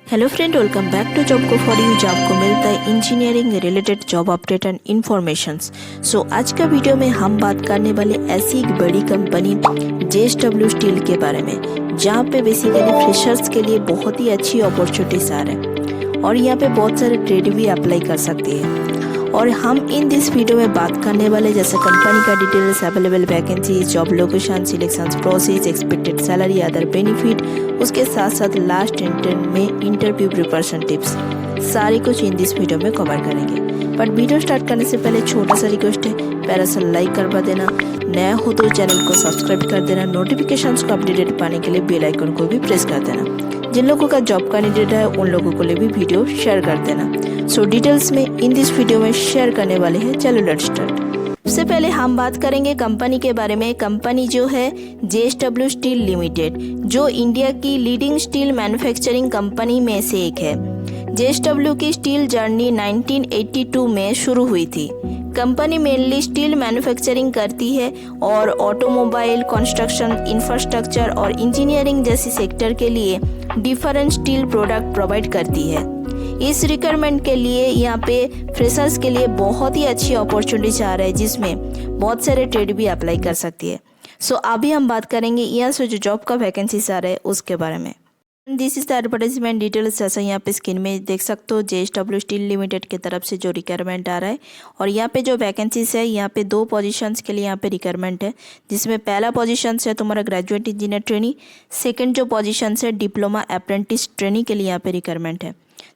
Hello friend, welcome back to job co for you. Job co मिलता है engineering related job update and informations. आज का video में हम बात करने वाले ऐसी एक बड़ी कंपनी JSW स्टील के बारे में, जहाँ पे बेसिकली फ्रेशर्स के लिए बहुत ही अच्छी अपॉर्चुनिटीज आ रहे हैं और यहाँ पे बहुत सारे ट्रेड भी अप्लाई कर सकती है। और हम इन दिस वीडियो में बात करने वाले जैसे कंपनी का details, available vacancy, job location, selection process, expected salary, other benefit, उसके साथ साथ लास्ट में इंटरव्यू प्रिपरेशन टिप्स, सारी कुछ इन दिस वीडियो में कवर करेंगे। बट वीडियो स्टार्ट करने से पहले छोटा सा रिक्वेस्ट है, प्यारा सा लाइक करवा देना, नया हो तो चैनल को सब्सक्राइब कर देना, नोटिफिकेशंस को अपडेटेड पाने के लिए बेल आइकन को भी प्रेस कर देना। जिन लोगों का जॉब कैंडिडेट है उन लोगों को लिए भी वीडियो शेयर कर देना। डिटेल्स में इन दिस वीडियो में शेयर करने वाले हैं। चलो लेट्स स्टार्ट। सबसे पहले हम बात करेंगे कंपनी के बारे में। कंपनी जो है JSW स्टील लिमिटेड, जो इंडिया की लीडिंग स्टील मैन्युफैक्चरिंग कंपनी में से एक है। JSW की स्टील जर्नी 1982 में शुरू हुई थी। कंपनी मेनली स्टील मैन्युफैक्चरिंग करती है और ऑटोमोबाइल, कंस्ट्रक्शन, इंफ्रास्ट्रक्चर और इंजीनियरिंग जैसी सेक्टर के लिए डिफरेंट स्टील प्रोडक्ट प्रोवाइड करती है। इस रिक्वायरमेंट के लिए यहाँ पे फ्रेशर्स के लिए बहुत ही अच्छी अपॉर्चुनिटी आ रहा है, जिसमें बहुत सारे ट्रेड भी अप्लाई कर सकती है। अभी हम बात करेंगे यहाँ से जो जॉब का वैकेंसीज आ रहा है उसके बारे में। This is the advertisement details. जैसा यहाँ पे स्क्रीन में देख सकते हो, JSW स्टील लिमिटेड की तरफ से जो रिक्वायरमेंट आ रहा है और यहाँ पे जो वैकेंसीज है, यहाँ पे 2 पोजीशंस के लिए यहाँ पे रिक्वायरमेंट है, जिसमें पहला पोजीशन है तुम्हारा ग्रेजुएट इंजीनियर ट्रेनी, सेकंड जो पोजीशन है डिप्लोमा अप्रेंटिस ट्रेनी के लिए यहाँ पे रिक्वायरमेंट है।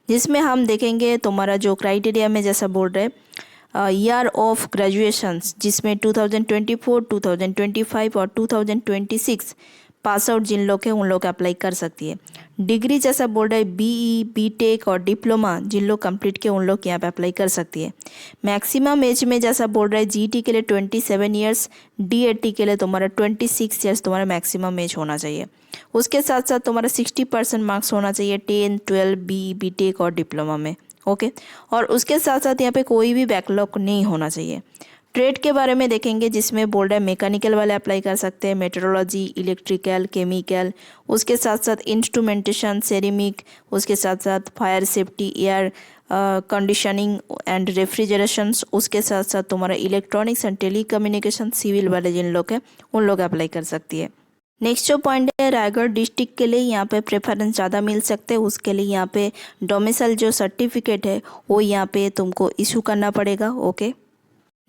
जिसमें हम देखेंगे तुम्हारा जो क्राइटेरिया में जैसा बोल रहे ईयर ऑफ ग्रेजुएशंस, जिसमें 2024, 2025 और 2026 पास आउट जिन लोग हैं उन लोग अप्लाई कर सकती है। डिग्री जैसा बोल रहा है BE, BTech और डिप्लोमा जिन लोग कंप्लीट किए उन लोग यहाँ पे अप्लाई कर सकती है। मैक्सिमम एज में जैसा बोल रहा है GT के लिए 27 ईयर्स, DAT के लिए तुम्हारा 26 ईयर्स तुम्हारा मैक्सिमम एज होना चाहिए। उसके साथ साथ तुम्हारा 60% मार्क्स होना चाहिए 10, 12, BE, BTech और डिप्लोमा में। ओके, और उसके साथ साथ यहाँ पे कोई भी बैकलॉग नहीं होना चाहिए। ट्रेड के बारे में देखेंगे, जिसमें बोल रहा है मैकेनिकल वाले अप्लाई कर सकते हैं, मेट्रोलॉजी, इलेक्ट्रिकल, केमिकल, उसके साथ साथ इंस्ट्रूमेंटेशन, सेरेमिक, उसके साथ साथ fire safety, air conditioning and refrigerations, उसके साथ साथ तुम्हारा इलेक्ट्रॉनिक्स एंड टेलीकम्युनिकेशन, सिविल वाले जिन लोग हैं उन लोग अप्लाई कर सकती है। नेक्स्ट जो पॉइंट है, रायगढ़ डिस्ट्रिक्ट के लिए यहाँ पे प्रेफरेंस ज़्यादा मिल सकते हैं। उसके लिए यहाँ पे डोमिसाइल जो सर्टिफिकेट है वो यहाँ पे तुमको इशू करना पड़ेगा। ओके,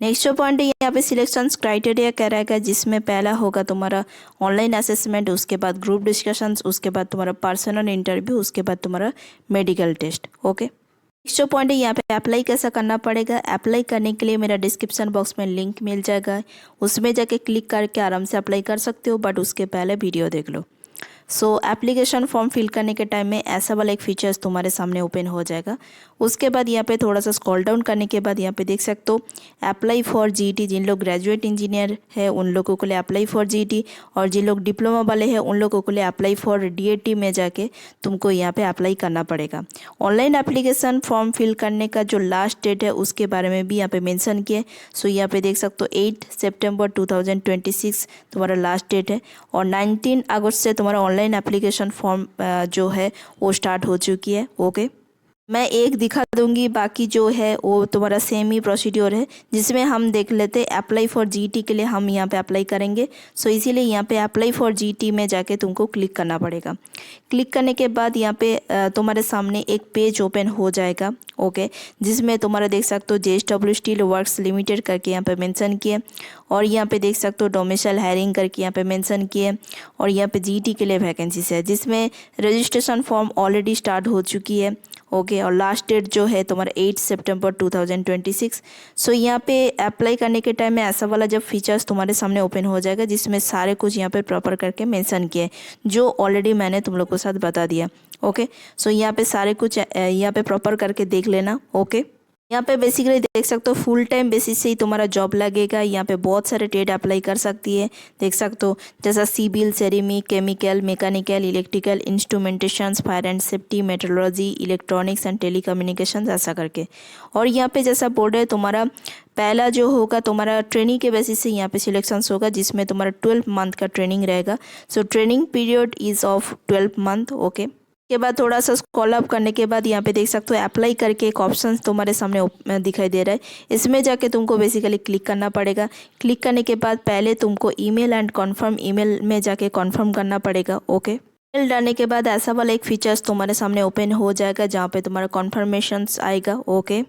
नेक्स्ट जो पॉइंट है, यहाँ पे सिलेक्शंस क्राइटेरिया क्या रहेगा, जिसमें पहला होगा तुम्हारा ऑनलाइन असेसमेंट, उसके बाद ग्रुप डिस्कशंस, उसके बाद तुम्हारा पर्सनल इंटरव्यू, उसके बाद तुम्हारा मेडिकल टेस्ट। ओके, नेक्स्ट जो पॉइंट है, यहाँ पे अप्लाई कैसा करना पड़ेगा। अप्लाई करने के लिए मेरा डिस्क्रिप्शन बॉक्स में लिंक मिल जाएगा, उसमें जाके क्लिक करके आराम से अप्लाई कर सकते हो, बट उसके पहले वीडियो देख लो। एप्लीकेशन फॉर्म फिल करने के टाइम में ऐसा वाला एक फीचर्स तुम्हारे सामने ओपन हो जाएगा। उसके बाद यहाँ पे थोड़ा सा स्क्रॉल डाउन करने के बाद यहाँ पे देख सकते हो अप्लाई फॉर GT, जिन लोग ग्रेजुएट इंजीनियर है उन लोगों के लिए अप्लाई फॉर GT, और जिन लोग डिप्लोमा वाले हैं उन लोगों के लिए अप्लाई फॉर DAT में जाके तुमको यहाँ पे अप्लाई करना पड़ेगा। ऑनलाइन एप्लीकेशन फॉर्म फिल करने का जो लास्ट डेट है उसके बारे में भी यहाँ पे मेंशन किया है। यहाँ पे देख सकते हो 8 सितंबर 2026 तुम्हारा लास्ट डेट है, और 19 अगस्त से तुम्हारा ऑनलाइन एप्लीकेशन फॉर्म जो है वो स्टार्ट हो चुकी है। ओके, मैं एक दिखा दूंगी, बाकी जो है वो तुम्हारा सेम ही प्रोसीड्योर है, जिसमें हम देख लेते हैं अप्लाई फॉर GT के लिए हम यहाँ पे अप्लाई करेंगे। इसीलिए यहाँ पे अप्लाई फॉर GT में जाके तुमको क्लिक करना पड़ेगा। क्लिक करने के बाद यहाँ पे तुम्हारे सामने एक पेज ओपन हो जाएगा। ओके, जिसमें तुम्हारा देख सकते हो JSW स्टील वर्क्स लिमिटेड करके यहाँ पे मेंशन किए, और यहाँ पे देख सकते हो डोमिसाइल हायरिंग करके यहाँ पे मेंशन किए, और यहाँ पे GT के लिए वैकेंसीज है, जिसमें रजिस्ट्रेशन फॉर्म ऑलरेडी स्टार्ट हो चुकी है। ओके, और लास्ट डेट जो है तुम्हारा 8 सितंबर 2026। यहाँ पे अप्लाई करने के टाइम में ऐसा वाला जब फीचर्स तुम्हारे सामने ओपन हो जाएगा, जिसमें सारे कुछ यहाँ पे प्रॉपर करके मेंशन किए, जो ऑलरेडी मैंने तुम लोग को साथ बता दिया। ओके, यहाँ पे सारे कुछ यहाँ पे प्रॉपर करके देख लेना। ओके, यहाँ पे बेसिकली देख सकते हो फुल टाइम बेसिस से ही तुम्हारा जॉब लगेगा। यहाँ पे बहुत सारे ट्रेड अप्लाई कर सकती है, देख सकते हो जैसा civil, ceramic, chemical, mechanical, electrical, instrumentations, fire and safety, metrology, electronics and telecommunications, ऐसा करके। और यहाँ पे जैसा बोल रहे तुम्हारा पहला जो होगा तुम्हारा ट्रेनिंग के बेसिस से यहाँ पे सिलेक्शंस होगा, जिसमें तुम्हारा 12 मंथ का ट्रेनिंग रहेगा। Training period is of 12 month. Okay, के बाद थोड़ा सा स्क्रॉल अप करने के बाद यहाँ पे देख सकते हो अप्लाई करके एक ऑप्शन तुम्हारे सामने दिखाई दे रहा है। इसमें जाके तुमको बेसिकली क्लिक करना पड़ेगा। क्लिक करने के बाद पहले तुमको ईमेल एंड कन्फर्म ईमेल में जाके कन्फर्म करना पड़ेगा। ओके, ईमेल डालने के बाद ऐसा वाला एक फीचर्स तुम्हारे सामने ओपन हो जाएगा जहाँ पे तुम्हारा कन्फर्मेशंस आएगा। ओके,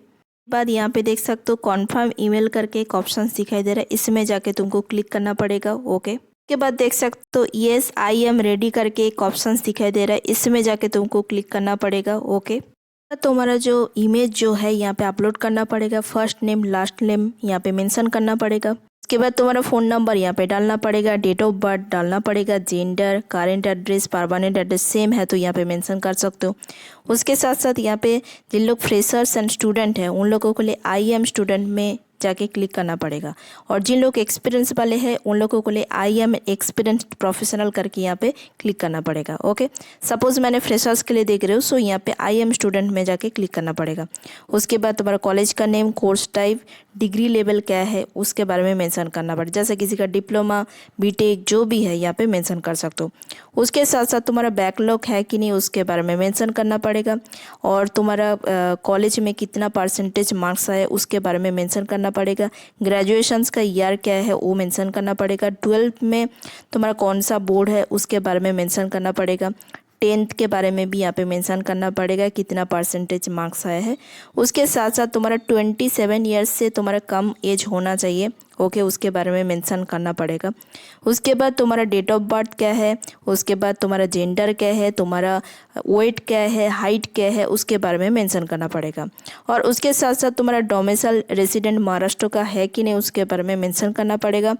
बाद यहाँ पे देख सकते हो कन्फर्म ईमेल करके एक ऑप्शन दिखाई दे रहा है, इसमें जाके तुमको क्लिक करना पड़ेगा। ओके, के बाद देख सकते हो येस आई एम रेडी करके एक ऑप्शन दिखाई दे रहा है, इसमें जाके तुमको क्लिक करना पड़ेगा। ओके, तुम्हारा जो इमेज जो है यहाँ पे अपलोड करना पड़ेगा। फर्स्ट नेम लास्ट नेम यहाँ पे मेंशन करना पड़ेगा। उसके बाद तुम्हारा फ़ोन नंबर यहाँ पे डालना पड़ेगा, डेट ऑफ बर्थ डालना पड़ेगा, gender, current address, permanent address same है तो यहाँ पे मेंशन कर सकते हो। उसके साथ साथ यहाँ पे जिन लोग फ्रेशर्स एंड स्टूडेंट हैं उन लोगों के लिए आई एम स्टूडेंट में जाके क्लिक करना पड़ेगा, और जिन लोग एक्सपीरियंस वाले हैं उन लोगों को लिए आई एम एक्सपीरियंस प्रोफेशनल करके यहाँ पे क्लिक करना पड़ेगा। ओके, सपोज मैंने फ्रेशर्स के लिए देख रहे हो, सो यहाँ पे आई एम स्टूडेंट में जाके क्लिक करना पड़ेगा। उसके बाद तुम्हारा कॉलेज का name, course type, degree level क्या है उसके बारे में मेंशन करना पड़ेगा, जैसे किसी का डिप्लोमा, बीटेक जो भी है यहाँ पे मेंशन कर सकते हो। उसके साथ साथ तुम्हारा बैकलॉग है कि नहीं उसके बारे में मेंशन करना पड़ेगा, और तुम्हारा कॉलेज में कितना परसेंटेज मार्क्स आए उसके बारे में मेंशन करना पड़ेगा। ग्रेजुएशंस का ईयर क्या है वो मेंशन करना पड़ेगा। 12th में तुम्हारा कौन सा बोर्ड है उसके बारे में मेंशन करना पड़ेगा। 10th के बारे में भी यहाँ पे मेंशन करना पड़ेगा कितना परसेंटेज मार्क्स आया है। उसके साथ साथ तुम्हारा 27 ईयर्स से तुम्हारा कम एज होना चाहिए। ओके, उसके बारे में मेंशन करना पड़ेगा। उसके बाद तुम्हारा डेट ऑफ बर्थ क्या है, उसके बाद तुम्हारा जेंडर क्या है, तुम्हारा वेट क्या है, हाइट क्या है उसके बारे में मेंशन करना पड़ेगा। और उसके साथ साथ तुम्हारा डोमिसाइल रेसिडेंट महाराष्ट्र का है कि नहीं उसके बारे में मेंशन करना पड़ेगा।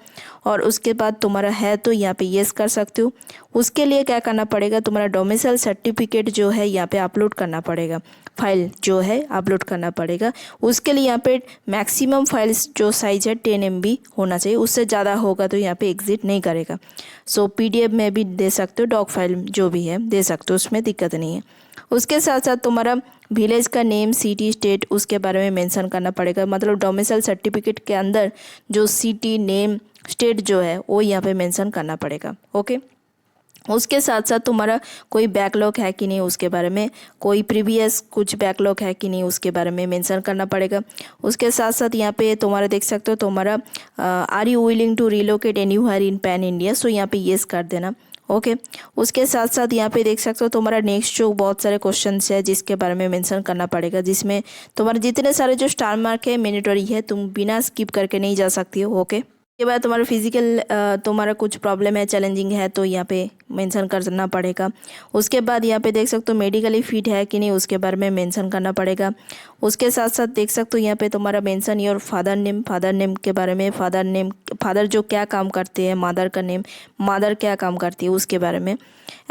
और उसके बाद तुम्हारा है तो यहाँ पे येस कर सकते हो। उसके लिए क्या करना पड़ेगा, तुम्हारा डोमिसाइल सर्टिफिकेट जो है यहाँ पे अपलोड करना पड़ेगा, फाइल जो है अपलोड करना पड़ेगा। उसके लिए यहाँ पे मैक्सिमम फाइल्स जो साइज है 10 MB होना चाहिए, उससे ज़्यादा होगा तो यहाँ पे एग्जिट नहीं करेगा। सो PDF में भी दे सकते हो, डॉक फाइल जो भी है दे सकते हो, उसमें दिक्कत नहीं है। उसके साथ साथ तुम्हारा विलेज का नेम, सिटी, स्टेट उसके बारे में मेंशन करना पड़ेगा, मतलब डोमिसाइल सर्टिफिकेट के अंदर जो सिटी, नेम, स्टेट जो है वो यहाँ पे मेंशन करना पड़ेगा। ओके, उसके साथ साथ तुम्हारा कोई बैकलॉग है कि नहीं उसके बारे में, कोई प्रीवियस कुछ बैकलॉग है कि नहीं उसके बारे में मेंशन करना पड़ेगा। उसके साथ साथ यहाँ पे तुम्हारा देख सकते हो तुम्हारा are you willing to relocate anywhere in pan India, so यहाँ पे येस कर देना। ओके, उसके साथ साथ यहाँ पे देख सकते हो तुम्हारा नेक्स्ट जो बहुत सारे क्वेश्चंस है जिसके बारे में मेंशन करना पड़ेगा, जिसमें तुम्हारे जितने सारे जो स्टार मार्क है मैंडेटरी है, तुम बिना स्किप करके नहीं जा सकती हो। ओके, के बाद तुम्हारा फिजिकल तुम्हारा कुछ प्रॉब्लम है, चैलेंजिंग है तो यहाँ पे मेंशन करना पड़ेगा। उसके बाद यहाँ पे देख सकते हो मेडिकली फिट है कि नहीं उसके बारे में मेंशन करना पड़ेगा। उसके साथ साथ देख सकते हो यहाँ पे तुम्हारा मेंशन योर फादर नेम के बारे में, फादर जो क्या काम करते हैं, मदर का नेम, मदर क्या काम करती है उसके बारे में,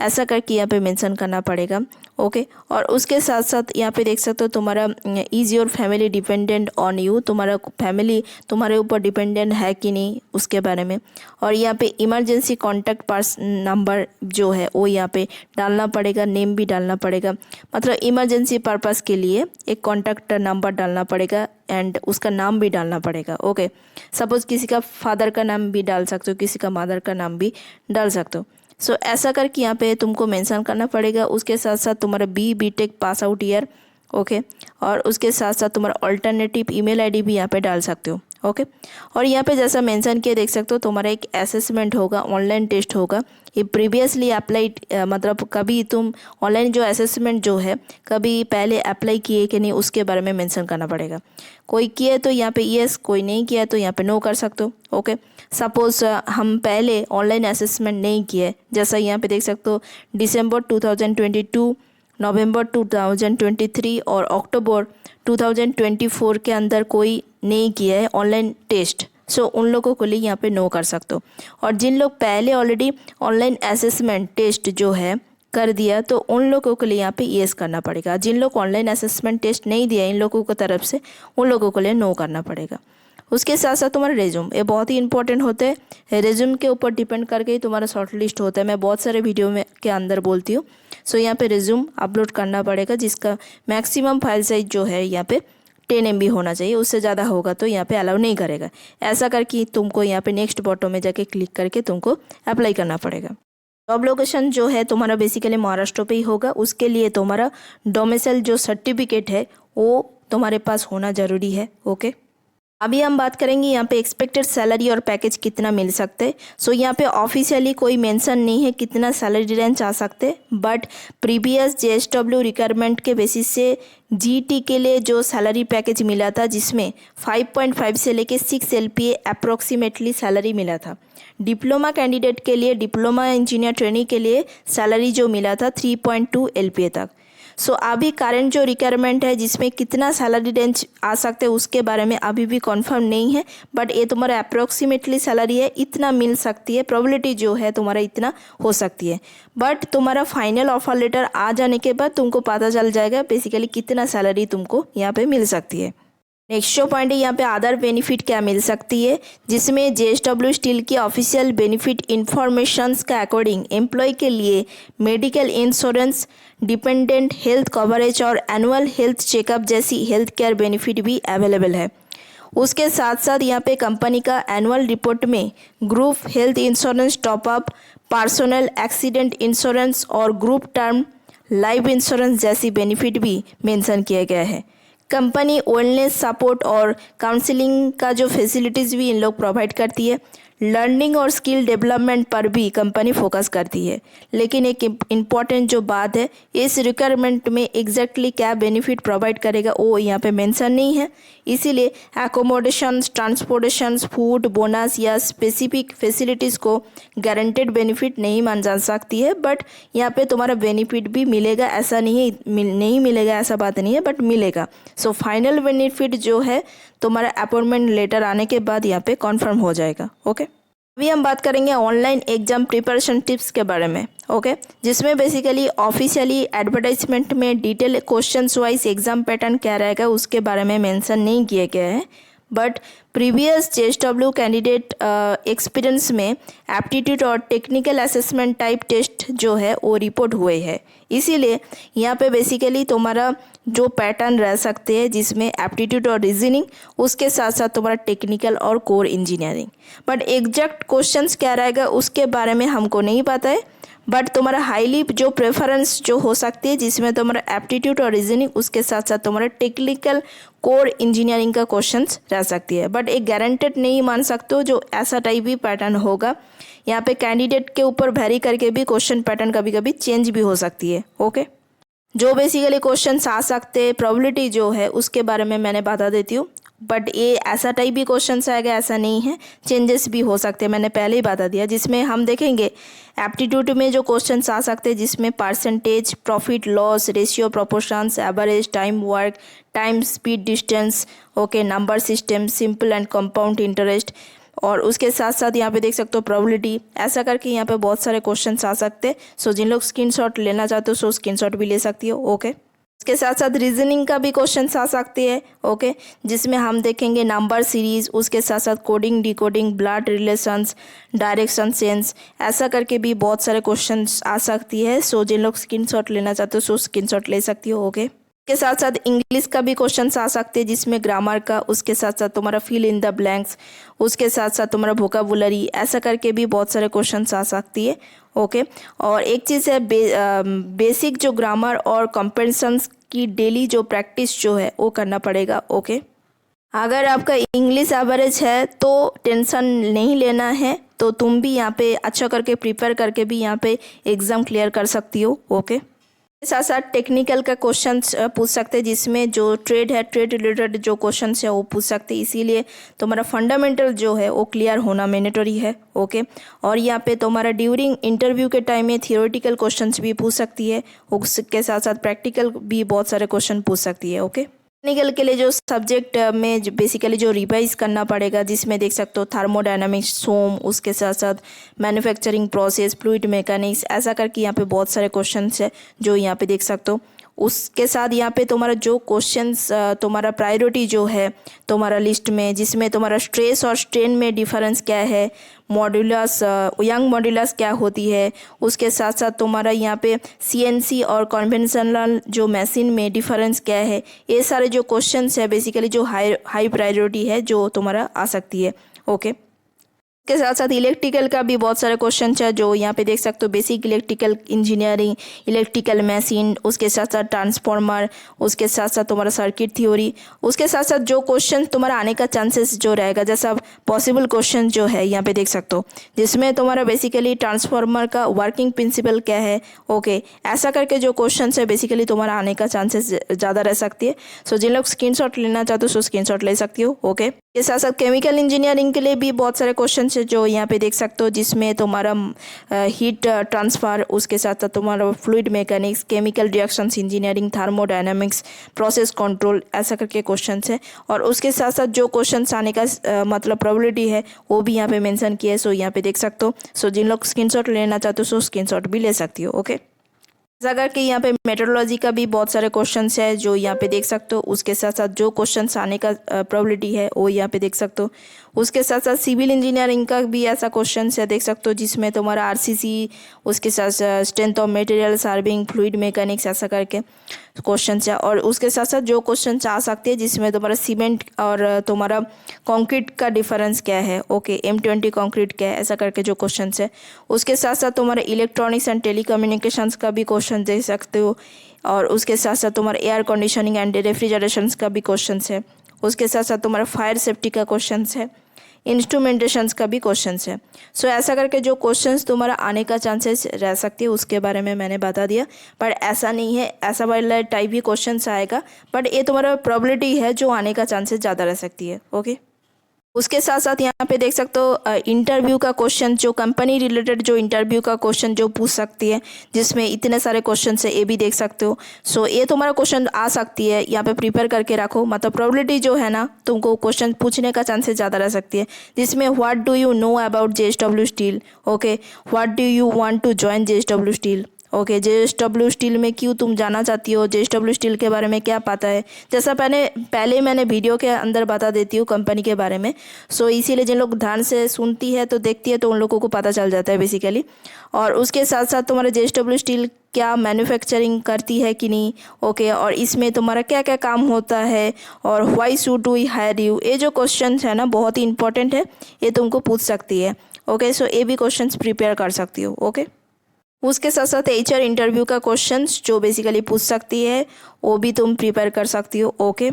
ऐसा करके यहाँ पे मेंशन करना पड़ेगा। ओके, और उसके साथ साथ यहाँ पे देख सकते हो तुम्हारा is your family dependent on you, तुम्हारा फैमिली तुम्हारे ऊपर डिपेंडेंट है कि नहीं उसके बारे में। और यहाँ पे इमरजेंसी कॉन्टैक्ट पर्सन नंबर जो है वो यहाँ पे डालना पड़ेगा, नेम भी डालना पड़ेगा, मतलब इमरजेंसी पर्पस के लिए एक कॉन्टैक्ट नंबर डालना पड़ेगा एंड उसका नाम भी डालना पड़ेगा। ओके, सपोज किसी का फादर का नाम भी डाल सकते हो, किसी का मदर का नाम भी डाल सकते हो। सो ऐसा करके यहाँ पे तुमको मेंशन करना पड़ेगा। उसके साथ साथ तुम्हारा BTech pass out year. Okay, और उसके साथ साथ तुम्हारा अल्टरनेटिव ईमेल आईडी भी यहाँ पे डाल सकते हो। ओके, और यहाँ पे जैसा मेंशन किया देख सकते हो तुम्हारा एक असेसमेंट होगा, ऑनलाइन टेस्ट होगा। ये प्रीवियसली अप्लाइड मतलब कभी तुम ऑनलाइन जो असेसमेंट जो है कभी पहले अप्लाई किए कि नहीं उसके बारे में मेंशन करना पड़ेगा। कोई किए तो यहाँ पे येस, कोई नहीं किया तो यहाँ पे नो कर सकते हो। ओके, सपोज हम पहले ऑनलाइन असेसमेंट नहीं किए, जैसा यहाँ पे देख सकते हो दिसंबर 2022, नवंबर 2023 और अक्टूबर 2024 के अंदर कोई नहीं किया है ऑनलाइन टेस्ट, सो उन लोगों को लिए यहाँ पे नो कर सकते हो। और जिन लोग पहले ऑलरेडी ऑनलाइन असेसमेंट टेस्ट जो है कर दिया तो उन लोगों के लिए यहाँ पे येस करना पड़ेगा। जिन लोग ऑनलाइन असेसमेंट टेस्ट नहीं दिया इन लोगों की तरफ से, उन लोगों को लिए नो करना पड़ेगा। उसके साथ साथ तुम्हारा रेज्यूम, ये बहुत ही इंपॉर्टेंट होते हैं। रेज्यूम के ऊपर डिपेंड करके ही तुम्हारा शॉर्ट लिस्ट होता है, मैं बहुत सारे वीडियो में के अंदर बोलती हूँ। सो यहाँ पे रेज्यूम अपलोड करना पड़ेगा जिसका मैक्सिमम फाइल साइज जो है यहाँ पे 10 MB होना चाहिए, उससे ज़्यादा होगा तो यहाँ पे अलाउ नहीं करेगा। ऐसा करके तुमको यहाँ पे नेक्स्ट बॉटम में जाके क्लिक करके तुमको अप्लाई करना पड़ेगा। जॉब लोकेशन जो है तुम्हारा बेसिकली महाराष्ट्र पे ही होगा। उसके लिए तुम्हारा डोमिसाइल जो सर्टिफिकेट है वो तुम्हारे पास होना ज़रूरी है। ओके, अभी हम बात करेंगे यहाँ पे एक्सपेक्टेड सैलरी और पैकेज कितना मिल सकते हैं। सो यहाँ पे ऑफिशियली कोई मेंशन नहीं है कितना सैलरी रेंज आ सकते, बट प्रीवियस JSW रिक्वायरमेंट के बेसिस से GT के लिए जो सैलरी पैकेज मिला था जिसमें 5.5 से लेके 6 LPA अप्रोक्सीमेटली सैलरी मिला था। डिप्लोमा कैंडिडेट के लिए, डिप्लोमा इंजीनियर ट्रेनी के लिए सैलरी जो मिला था 3.2 LPA तक। सो अभी करंट जो रिक्वायरमेंट है जिसमें कितना सैलरी रेंज आ सकते हैं उसके बारे में अभी भी कंफर्म नहीं है, बट ये तुम्हारा अप्रोक्सीमेटली सैलरी है, इतना मिल सकती है, प्रोबेबिलिटी जो है तुम्हारा इतना हो सकती है। बट तुम्हारा फाइनल ऑफर लेटर आ जाने के बाद तुमको पता चल जाएगा बेसिकली कितना सैलरी तुमको यहाँ पे मिल सकती है। नेक्स्ट जो पॉइंट है यहाँ पे अदर बेनिफिट क्या मिल सकती है, जिसमें JSW स्टील की ऑफिशियल बेनिफिट इंफॉर्मेशंस का अकॉर्डिंग एम्प्लॉय के लिए medical insurance, dependent health coverage और एनुअल हेल्थ चेकअप जैसी हेल्थ केयर बेनिफिट भी अवेलेबल है। उसके साथ साथ यहाँ पे कंपनी का एनुअल रिपोर्ट में group health insurance top up, personal accident insurance और ग्रुप टर्म लाइफ इंश्योरेंस जैसी बेनिफिट भी मेंशन किया गया है। कंपनी वेलनेस सपोर्ट और काउंसलिंग का जो फैसिलिटीज़ भी इन लोग प्रोवाइड करती है। लर्निंग और स्किल डेवलपमेंट पर भी कंपनी फोकस करती है। लेकिन एक इम्पॉर्टेंट जो बात है, इस रिक्वायरमेंट में एग्जैक्टली क्या बेनिफिट प्रोवाइड करेगा वो यहाँ पे मेंशन नहीं है, इसीलिए एकोमोडेशंस, ट्रांसपोर्टेशंस, फूड, बोनस या स्पेसिफिक फैसिलिटीज़ को गारंटेड बेनिफिट नहीं मान जा सकती है। बट यहाँ पे तुम्हारा बेनिफिट भी मिलेगा, ऐसा नहीं है नहीं मिलेगा, ऐसा बात नहीं है, बट मिलेगा। सो फाइनल बेनिफिट जो है तुम्हारा अपॉइंटमेंट लेटर आने के बाद यहाँ पे कॉन्फर्म हो जाएगा। ओके, अभी हम बात करेंगे ऑनलाइन एग्जाम प्रिपरेशन टिप्स के बारे में। ओके, जिसमें बेसिकली ऑफिशियली एडवर्टाइजमेंट में detail questions wise exam pattern क्या रहेगा उसके बारे में मेंशन नहीं किया गया है, but previous JSW candidate experience में एप्टीट्यूड और टेक्निकल असेसमेंट टाइप टेस्ट जो है वो रिपोर्ट हुए हैं। इसीलिए यहाँ पे बेसिकली तुम्हारा जो पैटर्न रह सकते हैं जिसमें एप्टीट्यूड और रीजनिंग, उसके साथ साथ तुम्हारा टेक्निकल और core engineering, but exact questions क्या रहेगा उसके बारे में हमको नहीं पता है। बट तुम्हारा हाईली जो प्रेफरेंस जो हो सकती है जिसमें तुम्हारा एप्टीट्यूड और रीजनिंग, उसके साथ साथ तुम्हारा टेक्निकल कोर इंजीनियरिंग का क्वेश्चंस रह सकती है, बट एक गारंटेड नहीं मान सकते हो जो ऐसा टाइप भी पैटर्न होगा। यहाँ पे कैंडिडेट के ऊपर वेरी करके भी क्वेश्चन पैटर्न कभी कभी चेंज भी हो सकती है। ओके, जो बेसिकली क्वेश्चंस आ सकते हैं प्रोबेबिलिटी जो है उसके बारे में मैंने बता देती हूँ, बट ये ऐसा टाइप भी क्वेश्चंस आएगा ऐसा नहीं है, चेंजेस भी हो सकते हैं, मैंने पहले ही बता दिया। जिसमें हम देखेंगे एप्टीट्यूड में जो क्वेश्चंस आ सकते हैं जिसमें percentage, profit loss ratio, proportions, average, time work, time speed distance, okay, number system, simple and compound interest, और उसके साथ साथ यहाँ पे देख सकते हो प्रोबेबिलिटी, ऐसा करके यहाँ पे बहुत सारे क्वेश्चंस आ सकते हैं। सो जिन लोग स्क्रीनशॉट लेना चाहते हो सो स्क्रीनशॉट भी ले सकती हो। ओके, इसके साथ साथ रीजनिंग का भी क्वेश्चंस आ सकते हैं। ओके, जिसमें हम देखेंगे नंबर सीरीज, उसके साथ साथ coding, decoding, blood relations, direction sense, ऐसा करके भी बहुत सारे क्वेश्चंस आ सकती है। सो जिन लोग स्क्रीनशॉट लेना चाहते हो सो स्क्रीनशॉट ले सकती हो। ओके, इसके साथ साथ इंग्लिश का भी क्वेश्चंस आ सकते हैं जिसमें ग्रामर का, उसके साथ साथ तुम्हारा फिल इन द ब्लैंक्स, उसके साथ साथ तुम्हारा वोकाबुलरी, ऐसा करके भी बहुत सारे क्वेश्चंस आ सकती है। ओके, और एक चीज़ है बेसिक जो ग्रामर और कंप्रेंशंस की डेली जो प्रैक्टिस जो है वो करना पड़ेगा। ओके, अगर आपका इंग्लिश एवरेज है तो टेंशन नहीं लेना है, तो तुम भी यहाँ पे अच्छा करके प्रिपेयर करके भी यहाँ पे एग्ज़ाम क्लियर कर सकती हो। ओके, साथ साथ टेक्निकल का क्वेश्चंस पूछ सकते हैं जिसमें जो ट्रेड है, ट्रेड रिलेटेड जो क्वेश्चंस है वो पूछ सकते हैं, इसीलिए तुम्हारा फंडामेंटल जो है वो क्लियर होना मैंडेटरी है। ओके, और यहाँ पे तुम्हारा ड्यूरिंग इंटरव्यू के टाइम में थियोरेटिकल क्वेश्चंस भी पूछ सकती है, उसके साथ साथ प्रैक्टिकल भी बहुत सारे क्वेश्चन पूछ सकती है। ओके, टेक्निकल के लिए जो सब्जेक्ट में बेसिकली जो रिवाइज करना पड़ेगा जिसमें देख सकते हो थर्मोडायनामिक्स, सोम, उसके साथ साथ मैन्युफैक्चरिंग प्रोसेस, फ्लूइड मैकेनिक्स, ऐसा करके यहाँ पे बहुत सारे क्वेश्चंस है जो यहाँ पे देख सकते हो। उसके साथ यहाँ पे तुम्हारा जो क्वेश्चंस तुम्हारा प्रायोरिटी जो है तुम्हारा लिस्ट में, जिसमें तुम्हारा स्ट्रेस और स्ट्रेन में डिफरेंस क्या है, मॉड्यूलस यंग मॉड्यूलस क्या होती है, उसके साथ साथ तुम्हारा यहाँ पे CNC और कन्वेंशनल जो मशीन में डिफरेंस क्या है, ये सारे जो क्वेश्चंस है बेसिकली जो हाई प्रायोरिटी है जो तुम्हारा आ सकती है। ओके, के साथ साथ इलेक्ट्रिकल का भी बहुत सारे क्वेश्चन है जो यहाँ पे देख सकते हो। Basic electrical engineering, electrical machine, उसके साथ साथ ट्रांसफार्मर, उसके साथ साथ तुम्हारा सर्किट थ्योरी, उसके साथ साथ जो क्वेश्चन तुम्हारा आने का चांसेस जो रहेगा, जैसा पॉसिबल क्वेश्चन जो है यहाँ पे देख सकते हो, जिसमें तुम्हारा बेसिकली ट्रांसफार्मर का वर्किंग प्रिंसिपल क्या है, ओके, ऐसा करके जो क्वेश्चन है बेसिकली तुम्हारा आने का चांसेस ज़्यादा रह सकती है। सो जिन लोग स्क्रीनशॉट लेना चाहते हो सो स्क्रीनशॉट ले सकती हो, ओके। के साथ साथ केमिकल इंजीनियरिंग के लिए भी बहुत सारे क्वेश्चन है जो यहाँ पे देख सकते हो, जिसमें तुम्हारा हीट ट्रांसफ़र, उसके साथ साथ तुम्हारा fluid mechanics, chemical reactions engineering, thermodynamics, process control, ऐसा करके क्वेश्चन है। और उसके साथ साथ जो क्वेश्चन आने का मतलब प्रोबेबिलिटी है वो भी यहाँ पे मेंशन किया है। सो यहाँ पे देख सकते हो। सो जिन लोग स्क्रीनशॉट लेना चाहते हो सो स्क्रीनशॉट भी ले सकती हो, ओके। अगर कि यहाँ पे मेट्रोलॉजी का भी बहुत सारे क्वेश्चंस है जो यहाँ पे देख सकते हो। उसके साथ साथ जो क्वेश्चंस आने का प्रोबेबिलिटी है वो यहाँ पे देख सकते हो। उसके साथ साथ सिविल इंजीनियरिंग का भी ऐसा क्वेश्चन है देख सकते हो, जिसमें तुम्हारा आरसीसी, उसके साथ strength of material, serving, fluid mechanics, ऐसा करके क्वेश्चन है। और उसके साथ साथ जो क्वेश्चन आ सकते हैं जिसमें तुम्हारा सीमेंट और तुम्हारा कंक्रीट का डिफरेंस क्या है, ओके, M20 कंक्रीट क्या है, ऐसा करके जो क्वेश्चन है। उसके साथ साथ तुम्हारा इलेक्ट्रॉनिक्स एंड टेलीकम्युनिकेशंस का भी क्वेश्चन देख सकते हो। और उसके साथ साथ तुम्हारा एयर कंडीशनिंग एंड रेफ्रिजरेशन का भी क्वेश्चन है। उसके साथ साथ तुम्हारा फायर सेफ्टी का क्वेश्चन है, इंस्ट्रूमेंटेशंस का भी क्वेश्चन है। सो ऐसा करके जो क्वेश्चंस तुम्हारा आने का चांसेस रह सकती है उसके बारे में मैंने बता दिया। बट ऐसा नहीं है, ऐसा वाला टाइप ही क्वेश्चंस आएगा, बट ये तुम्हारा प्रोबेबिलिटी है जो आने का चांसेस ज़्यादा रह सकती है, ओके। उसके साथ साथ यहाँ पे देख सकते हो इंटरव्यू का क्वेश्चन, जो कंपनी रिलेटेड जो इंटरव्यू का क्वेश्चन जो पूछ सकती है, जिसमें इतने सारे क्वेश्चन है, ये भी देख सकते हो। सो ये तुम्हारा क्वेश्चन आ सकती है, यहाँ पे प्रिपेयर करके रखो। मतलब प्रोबेबिलिटी जो है ना, तुमको क्वेश्चन पूछने का चांसेस ज़्यादा रह सकती है, जिसमें what do you know about JSW steel, okay, what do you want to join JSW steel, okay, JSW steel में क्यों तुम जाना चाहती हो, JSW स्टील के बारे में क्या पता है, जैसा पहले मैंने वीडियो के अंदर बता देती हूँ कंपनी के बारे में। सो इसीलिए जिन लोग ध्यान से सुनती है तो देखती है तो उन लोगों को पता चल जाता है बेसिकली। और उसके साथ साथ तुम्हारा JSW स्टील क्या मैन्युफैक्चरिंग करती है कि नहीं, ओके, और इसमें तुम्हारा क्या क्या काम होता है, और why should we hire you, ये जो क्वेश्चन है ना बहुत ही इंपॉर्टेंट है, ये तुमको पूछ सकती है, ओके। सो ये भी क्वेश्चन प्रिपेयर कर सकती हो, ओके। उसके साथ साथ HR इंटरव्यू का क्वेश्चंस जो बेसिकली पूछ सकती है वो भी तुम प्रिपेयर कर सकती हो, ओके।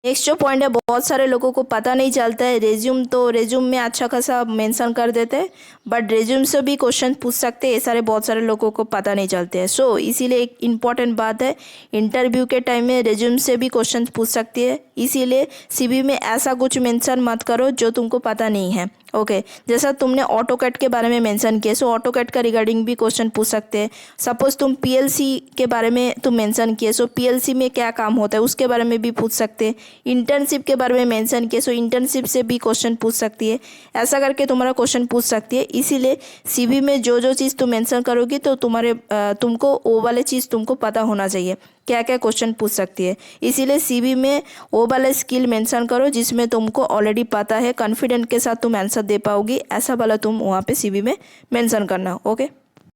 नेक्स्ट जो पॉइंट है, बहुत सारे लोगों को पता नहीं चलता है रेज्यूम, तो रेज्यूम में अच्छा खासा मेंशन कर देते हैं, बट रेज्यूम से भी क्वेश्चन पूछ सकते हैं, ये सारे बहुत सारे लोगों को पता नहीं चलते हैं। सो इसीलिए एक इम्पॉर्टेंट बात है, इंटरव्यू के टाइम में रेज्यूम से भी क्वेश्चन पूछ सकती है, इसीलिए CV में ऐसा कुछ मेंशन मत करो जो तुमको पता नहीं है, ओके। जैसा तुमने ऑटोकैड के बारे में मेंशन किया, सो ऑटोकैड का रिगार्डिंग भी क्वेश्चन पूछ सकते हैं। सपोज तुम PLC के बारे में तुम मेंशन किए, सो PLC में क्या काम होता है उसके बारे में भी पूछ सकते हैं। इंटर्नशिप के बारे में मेंशन किए, सो इंटर्नशिप से भी क्वेश्चन पूछ सकती है, ऐसा करके तुम्हारा क्वेश्चन पूछ सकती है। इसीलिए CV में जो जो चीज़ तुम मेंशन करोगी तो तुमको वो वाले चीज़ तुमको पता होना चाहिए, क्या क्या क्वेश्चन पूछ सकती है। इसीलिए CV में वो वाला स्किल मेंशन करो जिसमें तुमको ऑलरेडी पता है, कॉन्फिडेंट के साथ तुम आंसर दे पाओगी, ऐसा वाला तुम वहाँ पे CV में मेंशन करना, ओके।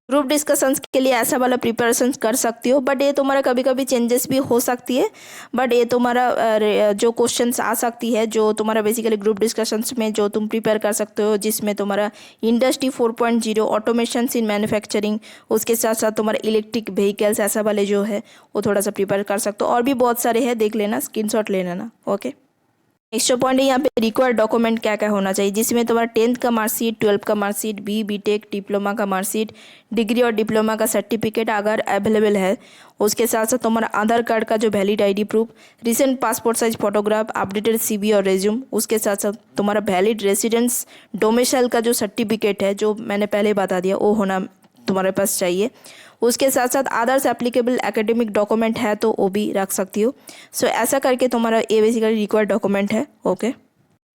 ग्रुप डिस्कशंस के लिए ऐसा वाला प्रिपरेशन कर सकती हो, बट ये तुम्हारा कभी कभी चेंजेस भी हो सकती है। बट ये तुम्हारा जो क्वेश्चंस आ सकती है जो तुम्हारा बेसिकली ग्रुप डिस्कशंस में जो तुम प्रिपेयर कर सकते हो, जिसमें तुम्हारा इंडस्ट्री 4.0, ऑटोमेशन इन मैन्युफैक्चरिंग, उसके साथ साथ तुम्हारा इलेक्ट्रिक व्हीकल्स, ऐसा वाले जो है वो थोड़ा सा प्रिपेयर कर सकते हो। और भी बहुत सारे हैं, देख लेना, स्क्रीनशॉट ले लेना, ओके। नेक्स्ट पॉइंट है यहाँ पे रिक्वायर्ड डॉक्यूमेंट क्या क्या होना चाहिए, जिसमें तुम्हारा 10th का मार्कशीट, 12th का मार्कशीट, BTech डिप्लोमा का मार्कशीट, डिग्री और डिप्लोमा का सर्टिफिकेट अगर अवेलेबल है। उसके साथ साथ तुम्हारा आधार कार्ड का जो valid ID proof, recent passport size photograph, updated CV और रेज्यूम, उसके साथ साथ तुम्हारा वैलिड रेसिडेंस डोमिसाइल का जो सर्टिफिकेट है जो मैंने पहले बता दिया वो होना तुम्हारे पास चाहिए। उसके साथ साथ अदर्स एप्लीकेबल एकेडमिक डॉक्यूमेंट है तो वो भी रख सकती हो। सो ऐसा करके तुम्हारा ये बेसिकली रिक्वायर्ड डॉक्यूमेंट है, ओके।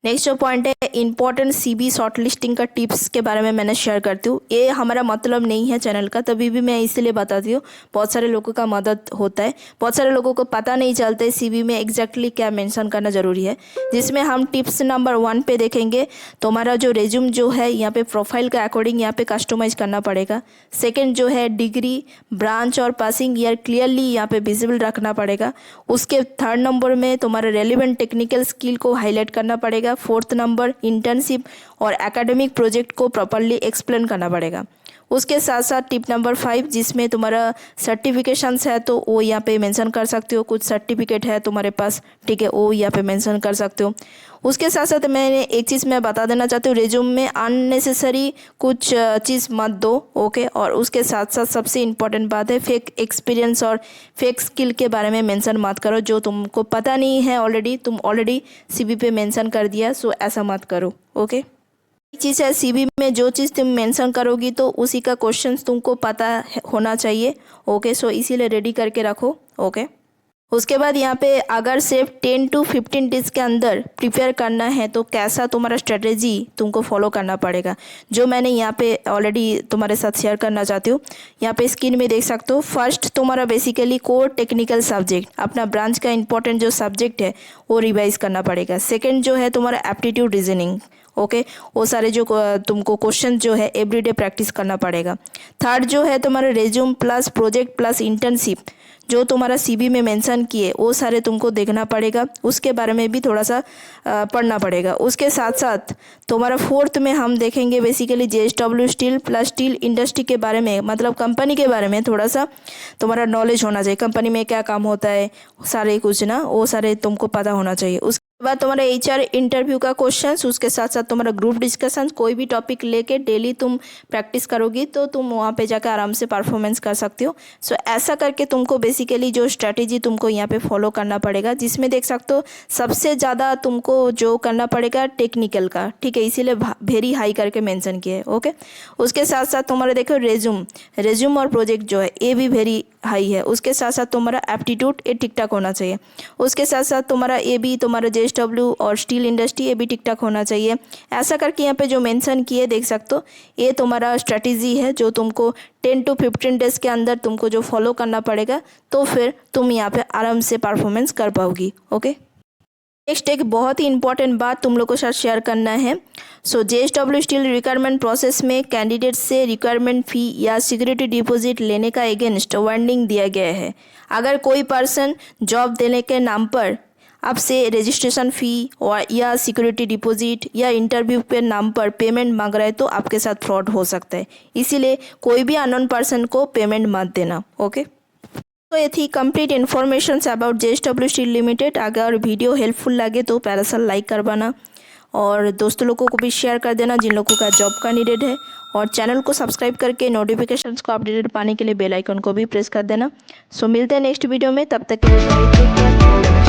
नेक्स्ट जो पॉइंट है इंपॉर्टेंट CV शॉर्ट लिस्टिंग का टिप्स के बारे में मैंने शेयर करती हूँ। ये हमारा मतलब नहीं है चैनल का, तभी भी मैं इसलिए बताती हूँ, बहुत सारे लोगों का मदद होता है। बहुत सारे लोगों को पता नहीं चलता है CV में एग्जैक्टली क्या मेंशन करना ज़रूरी है, जिसमें हम टिप्स नंबर 1 पे देखेंगे तुम्हारा जो रेज्यूम जो है यहाँ पे प्रोफाइल का अकॉर्डिंग यहाँ पे कस्टमाइज करना पड़ेगा। सेकेंड जो है डिग्री, ब्रांच और पासिंग ईयर क्लियरली यहाँ पे विजिबल रखना पड़ेगा। उसके 3rd नंबर में तुम्हारा रेलिवेंट टेक्निकल स्किल को हाईलाइट करना पड़ेगा। पड़ेगा। 4th नंबर इंटर्नशिप और एकेडमिक प्रोजेक्ट को प्रॉपरली एक्सप्लेन करना पड़ेगा। उसके साथ साथ टिप नंबर 5 जिसमें तुम्हारा सर्टिफिकेशंस है तो वो यहाँ पे मेंशन कर सकते हो। कुछ सर्टिफिकेट है तुम्हारे पास, ठीक है, वो यहाँ पे मेंशन कर सकते हो। उसके साथ साथ मैंने एक चीज़ मैं बता देना चाहती हूँ, रिज्यूम में अननेसेसरी कुछ चीज़ मत दो, ओके। और उसके साथ साथ सबसे इम्पॉर्टेंट बात है, फेक एक्सपीरियंस और फेक स्किल के बारे में मेंशन मत करो जो तुमको पता नहीं है ऑलरेडी, तुम ऑलरेडी सीवी पे मेंशन कर दिया, सो ऐसा मत करो, ओके। चीज़ है, सीवी में जो चीज़ तुम मेंशन करोगी तो उसी का क्वेश्चंस तुमको पता होना चाहिए, ओके। सो इसीलिए रेडी करके रखो, ओके। उसके बाद यहाँ पे अगर सिर्फ 10 to 15 डेज के अंदर प्रिपेयर करना है तो कैसा तुम्हारा स्ट्रेटेजी तुमको फॉलो करना पड़ेगा, जो मैंने यहाँ पे ऑलरेडी तुम्हारे साथ शेयर करना चाहती हूँ। यहाँ पे स्क्रीन में देख सकते हो। फर्स्ट तुम्हारा बेसिकली कोर टेक्निकल सब्जेक्ट, अपना ब्रांच का इंपॉर्टेंट जो सब्जेक्ट है वो रिवाइज करना पड़ेगा। सेकेंड जो है तुम्हारा एप्टीट्यूड रीजनिंग, ओके, वो सारे जो तुमको क्वेश्चन जो है एवरीडे प्रैक्टिस करना पड़ेगा। थर्ड जो है तुम्हारा resume plus project plus internship जो तुम्हारा सीवी में मेंशन किए वो सारे तुमको देखना पड़ेगा, उसके बारे में भी थोड़ा सा पढ़ना पड़ेगा। उसके साथ साथ तुम्हारा 4th में हम देखेंगे basically JSW steel plus steel industry के बारे में, मतलब कंपनी के बारे में थोड़ा सा तुम्हारा नॉलेज होना चाहिए। कंपनी में क्या काम होता है सारे कुछ ना, वो सारे तुमको पता होना चाहिए। उसके बाद तुम्हारा HR इंटरव्यू का क्वेश्चंस, उसके साथ साथ तुम्हारा ग्रुप डिस्कशन, कोई भी टॉपिक लेके डेली तुम प्रैक्टिस करोगी तो तुम वहाँ पे जाकर आराम से परफॉर्मेंस कर सकते हो। सो ऐसा करके तुमको बेसिकली जो स्ट्रैटेजी तुमको यहाँ पे फॉलो करना पड़ेगा, जिसमें देख सकते हो सबसे ज़्यादा तुमको जो करना पड़ेगा टेक्निकल का, ठीक है, इसीलिए वेरी हाई करके मेंशन किया है, ओके। उसके साथ साथ तुम्हारा देखो रेज्यूम और प्रोजेक्ट जो है ये भी वेरी हाई है। उसके साथ साथ तुम्हारा एप्टीट्यूड ये ठीक ठाक होना चाहिए। उसके साथ साथ तुम्हारा ये भी तुम्हारा JSW और स्टील इंडस्ट्री ये भी ठीक ठाक होना चाहिए। ऐसा करके यहाँ पे जो मेंशन किए देख सकते हो, ये तुम्हारा स्ट्रेटेजी है जो तुमको 10 to 15 डेज के अंदर तुमको जो फॉलो करना पड़ेगा, तो फिर तुम यहाँ पे आराम से परफॉर्मेंस कर पाओगी, ओके। नेक्स्ट एक बहुत ही इंपॉर्टेंट बात तुम लोग को साथ शेयर करना है। सो JSW स्टील रिक्वायरमेंट प्रोसेस में कैंडिडेट से रिक्वायरमेंट फ़ी या सिक्योरिटी डिपॉजिट लेने का अगेंस्ट वार्निंग दिया गया है। अगर कोई पर्सन जॉब देने के नाम पर आपसे रजिस्ट्रेशन फ़ी और या सिक्योरिटी डिपॉजिट या इंटरव्यू पे नाम पर पेमेंट मांग रहा है तो आपके साथ फ्रॉड हो सकता है, इसीलिए कोई भी अननोन पर्सन को पेमेंट मत देना, ओके। तो ये थी complete information about JSW steel limited. अगर वीडियो हेल्पफुल लगे तो प्यारा सा लाइक करवाना और दोस्तों लोगों को भी शेयर कर देना जिन लोगों का जॉब का नीडेड है, और चैनल को सब्सक्राइब करके नोटिफिकेशंस को अपडेटेड पाने के लिए बेल आइकन को भी प्रेस कर देना। सो मिलते हैं नेक्स्ट वीडियो में, तब तक के लिए